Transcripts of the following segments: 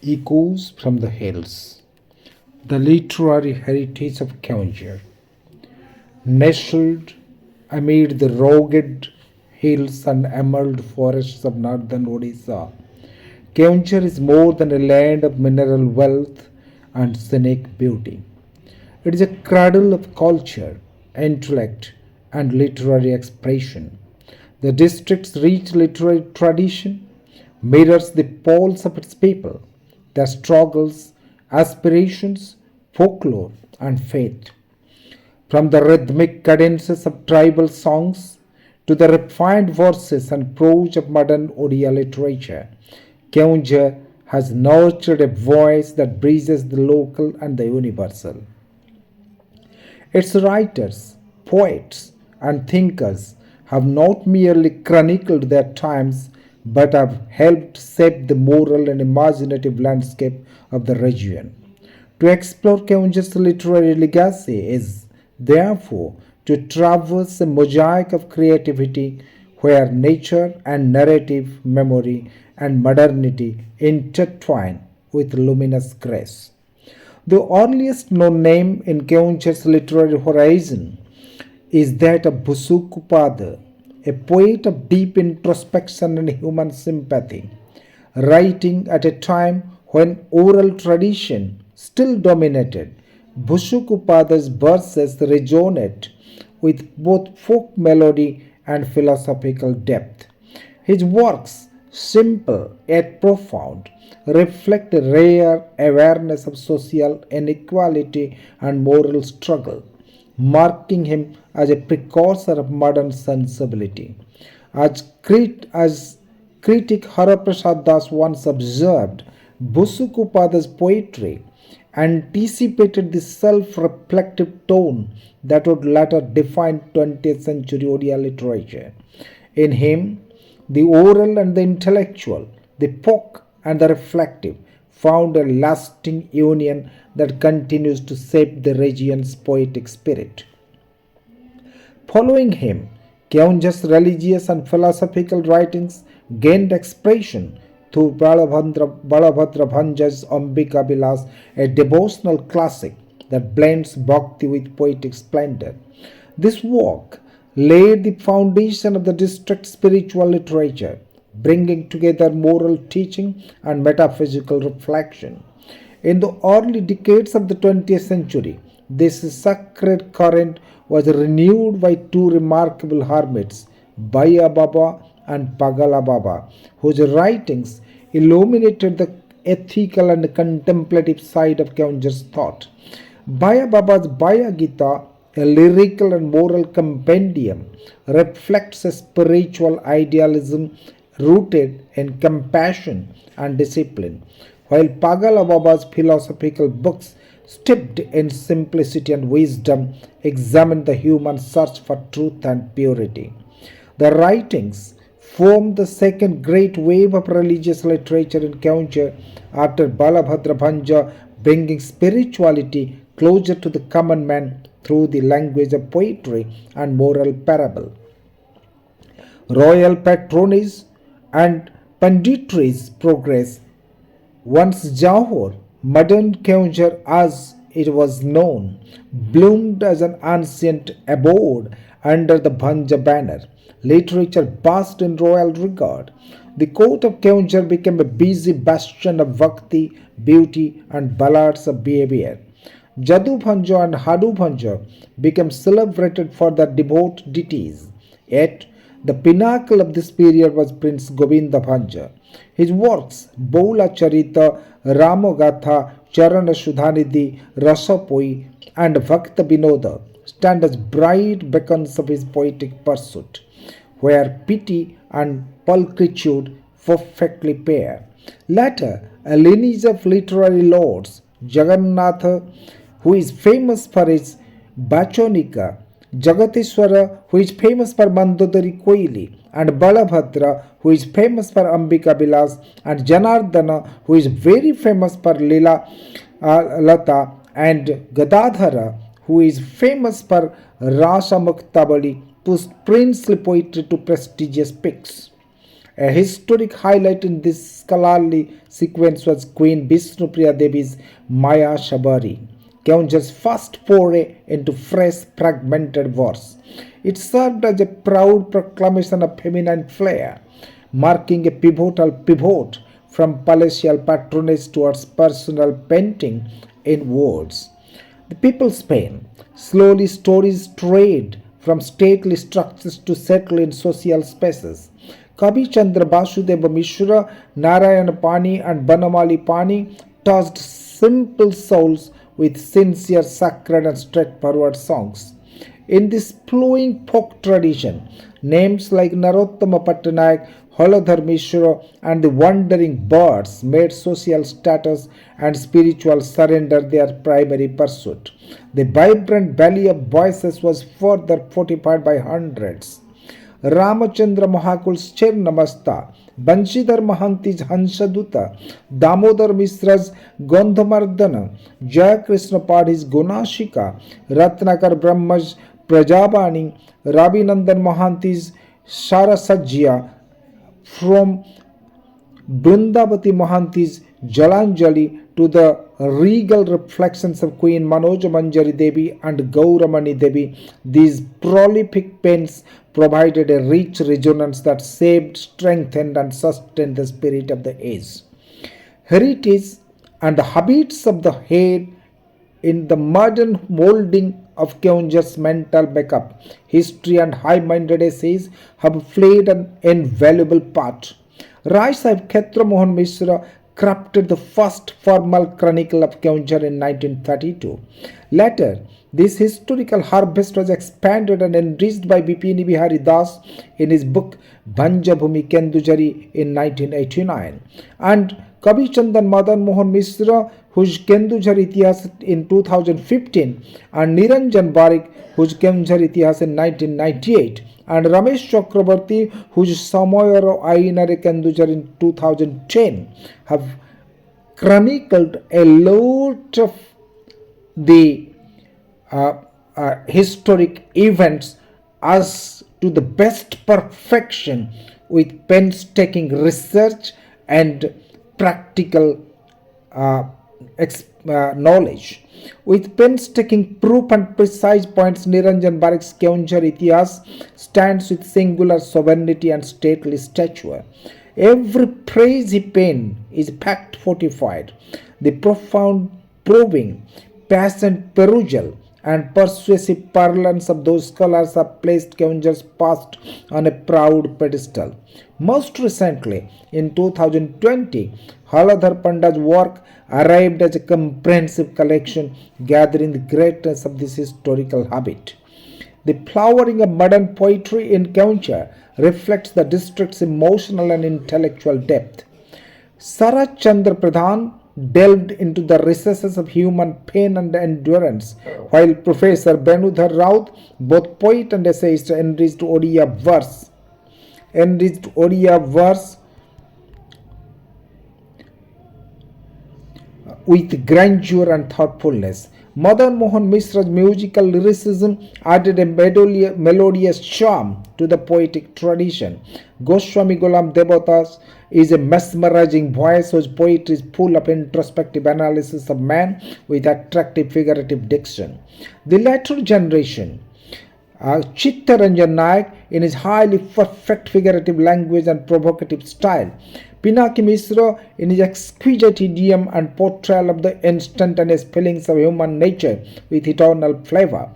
Echoes from the Hills. The literary heritage of Keonjhar. Nestled amid the rugged hills and emerald forests of northern Odisha, Keonjhar is more than a land of mineral wealth and scenic beauty. It is a cradle of culture, intellect, and literary expression. The district's rich literary tradition mirrors the pulse of its people, their struggles, aspirations, folklore, and faith. From the rhythmic cadences of tribal songs to the refined verses and prose of modern Odia literature, Keonjhar has nurtured a voice that bridges the local and the universal. Its writers, poets, and thinkers have not merely chronicled their times but have helped shape the moral and imaginative landscape of the region. To explore Keonjhar's literary legacy is, therefore, to traverse a mosaic of creativity where nature and narrative, memory and modernity intertwine with luminous grace. The earliest known name in Keonjhar's literary horizon is that of Busukupada, a poet of deep introspection and human sympathy, writing at a time when oral tradition still dominated. Bushukupada's verses resonate with both folk melody and philosophical depth. His works, simple yet profound, reflect a rare awareness of social inequality and moral struggle, marking him as a precursor of modern sensibility. As critic Haraprasad Das once observed, Busukupada's poetry anticipated the self-reflective tone that would later define 20th century Odia literature. In him, the oral and the intellectual, the folk and the reflective, found a lasting union that continues to shape the region's poetic spirit. Following him, Keonjhar's religious and philosophical writings gained expression through Balabhadra Bhanja's Ambika Bilas, a devotional classic that blends bhakti with poetic splendor. This work laid the foundation of the district's spiritual literature, bringing together moral teaching and metaphysical reflection. In the early decades of the 20th century, this sacred current was renewed by two remarkable hermits, Baya Baba and Pagala Baba, whose writings illuminated the ethical and contemplative side of Keonjhar's thought. Baya Baba's Baya Gita, a lyrical and moral compendium, reflects a spiritual idealism rooted in compassion and discipline, while Pagala Baba's philosophical books, steeped in simplicity and wisdom, examine the human search for truth and purity. The writings formed the second great wave of religious literature in Keonjhar after Balabhadra Bhanja, bringing spirituality closer to the common man through the language of poetry and moral parable. Royal patronage and panditry's progress. Once Johor, modern Keonjhar as it was known, bloomed as an ancient abode under the Bhanja banner. Literature basked in royal regard. The court of Keonjhar became a busy bastion of bhakti, beauty, and ballads of behavior. Jadu Bhanja and Hadu Bhanja became celebrated for their devout deities. Yet, the pinnacle of this period was Prince Govinda Bhanja. His works, Bola Charita, Ramogatha, Charana Shudhanidhi, Rasapoi, and Bhakta Binoda stand as bright beacons of his poetic pursuit, where pity and pulchritude perfectly pair. Later, a lineage of literary lords, Jagannatha, who is famous for his Bachonika, Jagateshwara, who is famous for Mandodari Koili, and Balabhadra, who is famous for Ambika Bilas, and Janardana, who is very famous for Lila Lata, and Gadadhara, who is famous for Rasa Muktabali, pushed princely poetry to prestigious peaks. A historic highlight in this scholarly sequence was Queen Vishnupriya Devi's Maya Shabari, Keonjhar's first foray into fresh fragmented verse. It served as a proud proclamation of feminine flair, marking a pivotal pivot from palatial patronage towards personal painting in words. The people's pain. Slowly stories strayed from stately structures to settle in social spaces. Kabi Chandra Basudeva Mishra, Narayan Pani, and Banamali Pani touched simple souls with sincere, sacred, and straightforward songs. In this flowing folk tradition, names like Narottama Pattanayak, Holadhar Mishra, and the wandering birds made social status and spiritual surrender their primary pursuit. The vibrant valley of voices was further fortified by hundreds. Ramachandra Mahakul's Chernamasta, Banshidhar Mahanti's Hansaduta, Damodar Misra's Gandhamardana, Jaya Krishna Padhi's Gunashika, Ratnakar Brahma's Prajabani, Rabinandan Mahanti's Sarasajya, from Brindavati Mahanti's Jalanjali to the regal reflections of Queen Manoja Manjari Devi and Gauramani Devi, these prolific pens provided a rich resonance that shaped, strengthened, and sustained the spirit of the age. Heritage and the habits of the head in the modern molding of Keonjhar's mental makeup, history, and high-minded essays have played an invaluable part. Rai Sahib Khetra Mohan Mishra crafted the first formal chronicle of Keonjhar in 1932. Later, this historical harvest was expanded and enriched by Bipini Bihari Das in his book Bhanja Bhumi Kendujari in 1989, and Kavi Chandan Madan Mohan Mishra, whose Kendujhar Itihas in 2015, and Niranjan Barik, whose Keonjhar Itihas in 1998, and Ramesh Chakrabarti, whose Samoyaro Ainare Kendujhar in 2010, have chronicled a lot of the historic events as to the best perfection with painstaking research and practical knowledge. With painstaking proof and precise points, Niranjan Barik's Keonjhar Itihas stands with singular sovereignty and stately stature. Every phrase he penned is fact fortified. The profound probing, passionate perusal, and persuasive parlance of those scholars have placed Keonjhar's past on a proud pedestal. Most recently, in 2020, Haladhar Panda's work arrived as a comprehensive collection gathering the greatness of this historical habit. The flowering of modern poetry in Keonjhar reflects the district's emotional and intellectual depth. Sarat Chandra Pradhan delved into the recesses of human pain and endurance, while Professor Benudhar Raut, both poet and essayist, enriched Odia verse with grandeur and thoughtfulness. Madan Mohan Mishra's musical lyricism added a melodious charm to the poetic tradition. Goswami Ghulam Devatas is a mesmerizing voice whose poetry is full of introspective analysis of man with attractive figurative diction. The latter generation, Chittaranjan Nayak, in his highly perfect figurative language and provocative style, Pinaki Mishra in his exquisite idiom and portrayal of the instantaneous feelings of human nature with eternal flavor.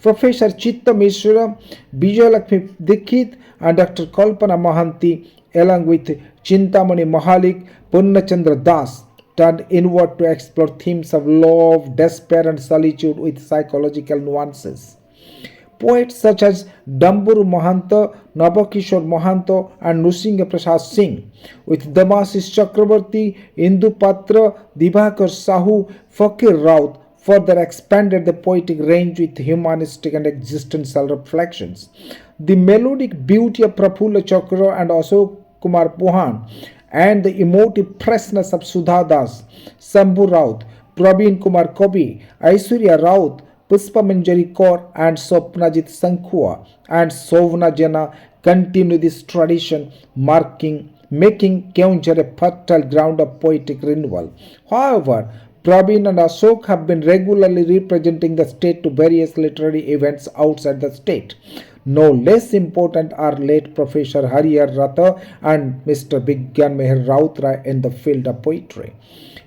Professor Chitta Mishra, Vijayalakshmi Dikshit, and Dr. Kalpana Mahanti, along with Chintamani Mahalik, Purnachandra Das, turned inward to explore themes of love, despair, and solitude with psychological nuances. Poets such as Damburu Mahanta, Nabakishore Mahanto, and Nrsinga Prasad Singh, with Damasis Chakrabarti, Indu Patra, Dibakar Sahu, Fakir Raut, further expanded the poetic range with humanistic and existential reflections. The melodic beauty of Prafulla Chakra and Ashok Kumar Puhan, and the emotive freshness of Sudha Das, Sambhu Raut, Praveen Kumar Kobi, Aishwarya Raut, Puspa Manjari Kaur, and Swapnajit Sankhua and Sovna Jana continue this tradition, making Keonjhar a fertile ground of poetic renewal. However, Praveen and Ashok have been regularly representing the state to various literary events outside the state. No less important are late Professor Hariyar Ratha and Mr. Bigyan Meher Rautrai in the field of poetry.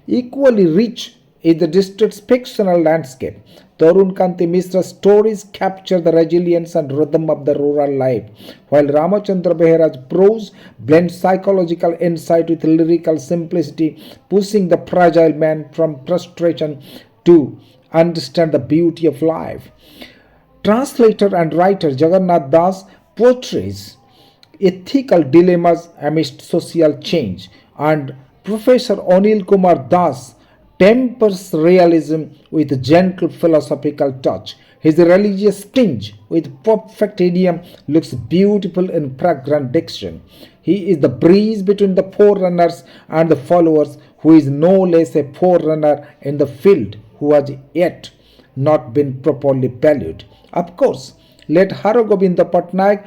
Equally rich is the district's fictional landscape. Tarun Kanti Mishra's stories capture the resilience and rhythm of the rural life, while Ramachandra Behera's prose blends psychological insight with lyrical simplicity, pushing the fragile man from frustration to understand the beauty of life. Translator and writer Jagannath Das portrays ethical dilemmas amidst social change, and Professor Anil Kumar Das tempers realism with gentle philosophical touch. His religious tinge with perfect idiom looks beautiful in fragrant diction. He is the breeze between the forerunners and the followers, who is no less a forerunner in the field who has yet not been properly valued. Of course, let Haragovinda Patnaik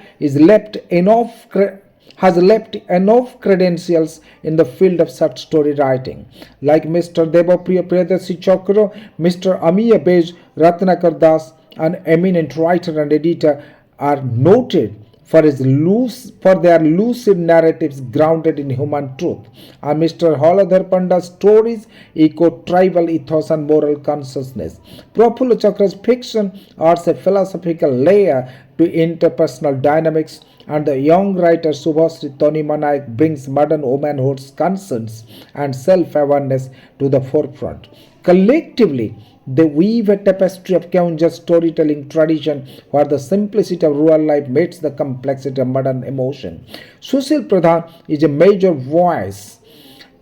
has left enough credentials in the field of such story writing. Like Mr. Devapriya Priyadasi Chakra, Mr. Amiya Bej Ratnakar Das, an eminent writer and editor, are noted for their lucid narratives grounded in human truth. And Mr. Holadhar Panda's stories echo tribal ethos and moral consciousness. Prafulla Chakra's fiction adds a philosophical layer to interpersonal dynamics, and the young writer Subhasri Tonimanayak brings modern womanhood's concerns and self-awareness to the forefront. Collectively, they weave a tapestry of Keonjhar's storytelling tradition where the simplicity of rural life meets the complexity of modern emotion. Sushil Pradhan is a major voice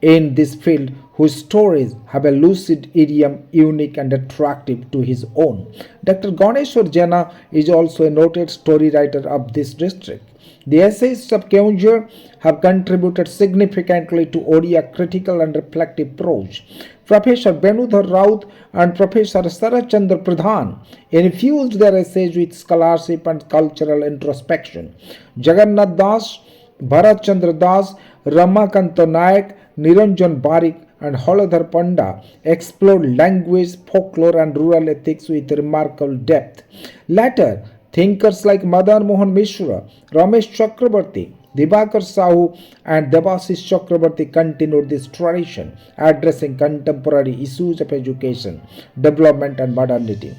in this field whose stories have a lucid idiom unique and attractive to his own. Dr. Ganeshwar Jena is also a noted story writer of this district. The essayists of Keonjhar have contributed significantly to Odia critical and reflective prose. Professor Venudhar Raut and Professor Sarachandra Pradhan infused their essays with scholarship and cultural introspection. Jagannath Das, Bharat Chandra Das, Ramakanta Nayak, Niranjan Barik, and Holadhar Panda explored language, folklore, and rural ethics with remarkable depth. Later, thinkers like Madan Mohan Mishra, Ramesh Chakrabarti, Dibakar Sahu, and Devasis Chakrabarti continued this tradition, addressing contemporary issues of education, development, and modernity.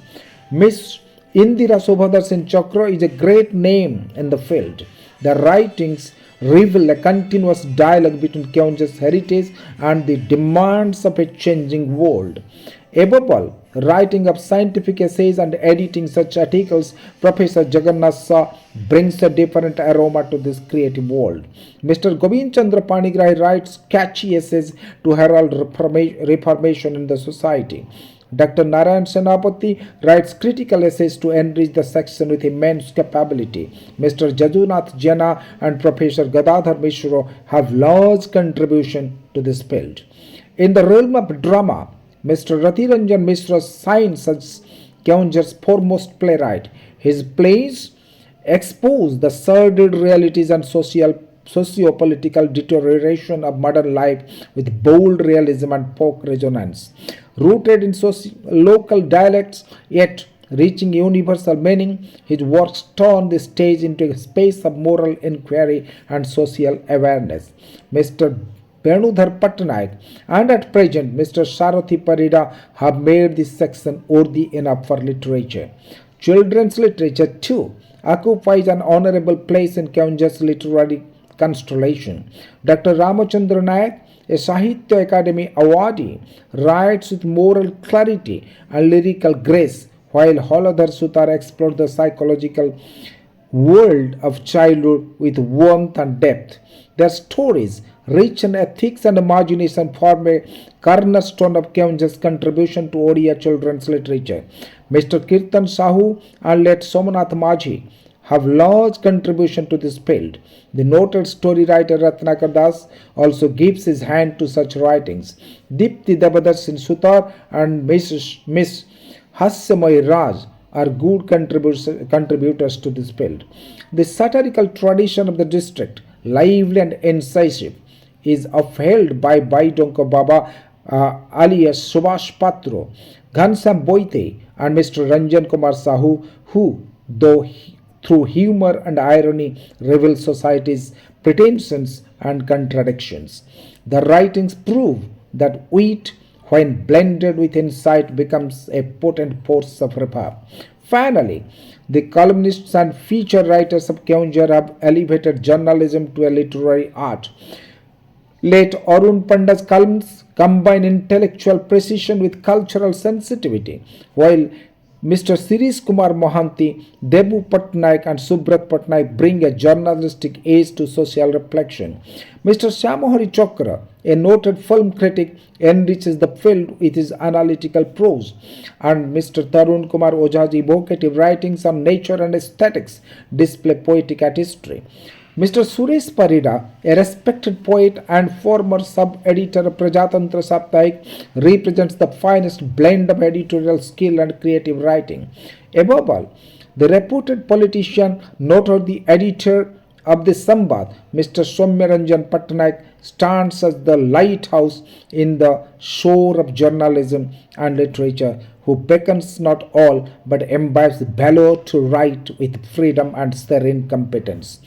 Miss Indira Subhadar Singh Chakra is a great name in the field. The writings reveal a continuous dialogue between Keonjhar's heritage and the demands of a changing world. Above all, writing of scientific essays and editing such articles, Professor Jagannath Shah brings a different aroma to this creative world. Mr. Govind Chandra Panigrahi writes catchy essays to herald reformation in the society. Dr. Narayan Senapati writes critical essays to enrich the section with immense capability. Mr. Jadunath Jena and Professor Gadadhar Mishra have large contribution to this field. In the realm of drama, Mr. Ratiranjan Mishra shines as Keonjhar's foremost playwright. His plays expose the sordid realities and socio-political deterioration of modern life with bold realism and folk resonance. Rooted in local dialects, yet reaching universal meaning, his works turn the stage into a space of moral inquiry and social awareness. Mr. Venudhar Patnaik and at present Mr. Sarathi Parida have made this section worthy enough for literature. Children's literature too occupies an honorable place in Keonjhar's literary constellation. Dr. Ramachandra Nayak, a Sahitya Academy awardee, writes with moral clarity and lyrical grace, while Holadhar Sutar explored the psychological world of childhood with warmth and depth. Their stories, rich in ethics and imagination, form a cornerstone of Keonjhar's contribution to Odia children's literature. Mr. Kirtan Sahu and late Somanath Majhi have large contribution to this field. The noted story writer Ratnakar Das also gives his hand to such writings. Dipti Dabadarshan Sutar and Miss Hassamay Raj are good contributors to this field. The satirical tradition of the district, lively and incisive, is upheld by Baidonko Baba alias Subhash Patro, Ghansam Boite, and Mr. Ranjan Kumar Sahu, who, though through humor and irony, reveal society's pretensions and contradictions. The writings prove that wit, when blended with insight, becomes a potent force of repair. Finally, the columnists and feature writers of Keonjhar have elevated journalism to a literary art. Late Arun Panda's columns combine intellectual precision with cultural sensitivity, while Mr. Sirish Kumar Mohanty, Debu Patnaik, and Subrat Patnaik bring a journalistic edge to social reflection. Mr. Shyamahari Chokra, a noted film critic, enriches the field with his analytical prose, and Mr. Tarun Kumar Oja's evocative writings on nature and aesthetics display poetic artistry. Mr. Suresh Parida, a respected poet and former sub-editor of Prajatantra Saptahik, represents the finest blend of editorial skill and creative writing. Above all, the reputed politician, noted editor of the Sambad, Mr. Soumyaranjan Patnaik, stands as the lighthouse in the shore of journalism and literature, who beckons not all but imbibes valor to write with freedom and serene competence.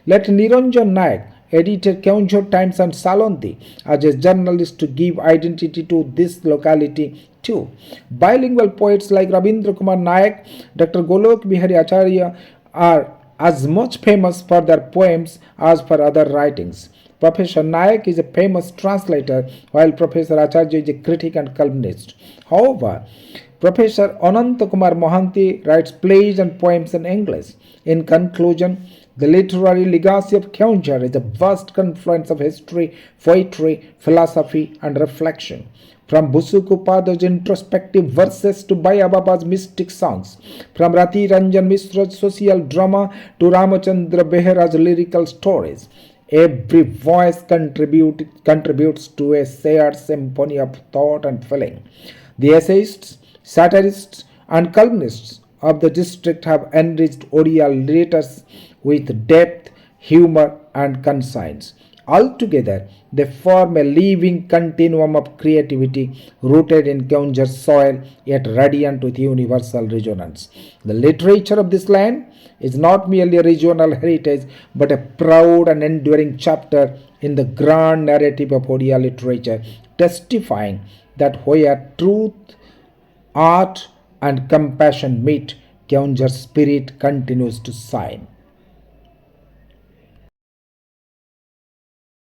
Let Niranjan Nayak, editor Keonjhar Times and Salonti, as a journalist to give identity to this locality too. Bilingual poets like Rabindra Kumar Nayak, Dr. Golok Bihari Acharya are as much famous for their poems as for other writings. Professor Nayak is a famous translator, while Professor Acharya is a critic and columnist. However, Professor Ananta Kumar Mohanty writes plays and poems in English. In conclusion, the literary legacy of Keonjhar is a vast confluence of history, poetry, philosophy, and reflection. From Busuku Pado's introspective verses to Baya Baba's mystic songs, from Rati Ranjan Mishra's social drama to Ramachandra Behera's lyrical stories, every voice contributes to a shared symphony of thought and feeling. The essayists, satirists, and columnists of the district have enriched Odia letters with depth, humor, and conscience. Altogether, they form a living continuum of creativity rooted in Keonjhar's soil, yet radiant with universal resonance. The literature of this land is not merely a regional heritage, but a proud and enduring chapter in the grand narrative of Odia literature, testifying that where truth, art, and compassion meet, Keonjhar's spirit continues to shine.